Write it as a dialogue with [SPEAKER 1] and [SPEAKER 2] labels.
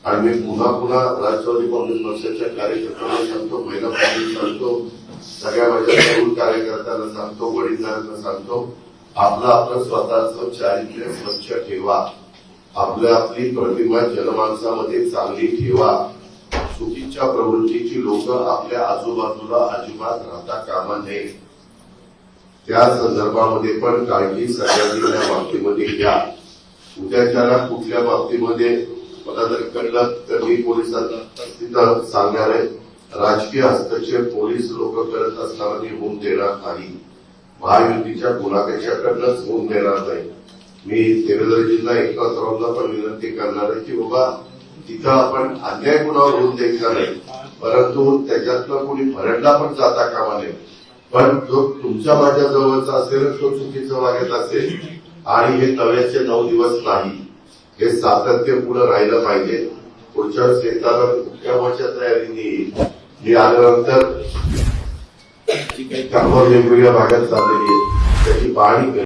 [SPEAKER 1] आणि मी पुन्हा पुन्हा राष्ट्रवादी काँग्रेस पक्षाच्या कार्यकर्त्यांना सांगतो, महिला मंडळींना सांगतो, सगळ्या माझ्या तरुण कार्यकर्त्यांना सांगतो, वडीलधाऱ्यांना सांगतो, आपलं स्वतःचं चारित्र्य स्वच्छ ठेवा, आपली प्रतिमा जनमानसामध्ये चांगली ठेवा. चुकीच्या प्रवृत्तीची लोक आपल्या आजूबाजूला अजिबात राहता कामा नये. त्या संदर्भामध्ये पण काळजी सगळ्यांनी या बाबतीमध्ये घ्या. उद्या त्याला कुठल्या बाबतीमध्ये मला जर कळलं तर मी पोलिसांना तिथं सांगणार आहे. राजकीय हस्तक्षेप पोलीस लोक करत असताना मी होऊन देणार नाही. महायुतीच्या गुन्हापेक्षाकडनंच होऊन देणार नाही. मी देवेंद्रजींना एकनाथरावांना पण विनंती करणार आहे की बाबा तिथं आपण अन्याय गुन्ह्यावर होऊन द्यायचा नाही, परंतु त्याच्यातनं कोणी भरडला पण जाता कामा नये. पण जो तुमच्या माझ्या जवळचा असेल तो चुकीचं वागत असेल आणि हे तव्याचे 9 दिवस नाही, हे सातत्य पुढे राहिलं पाहिजे. पुढच्या वेळेस येताना मुख्यमंत्र्यांच्या तयारीने मी आल्यानंतर जी काही कामं वेगवेगळ्या भागात चाललेली आहेत त्याची पाहणी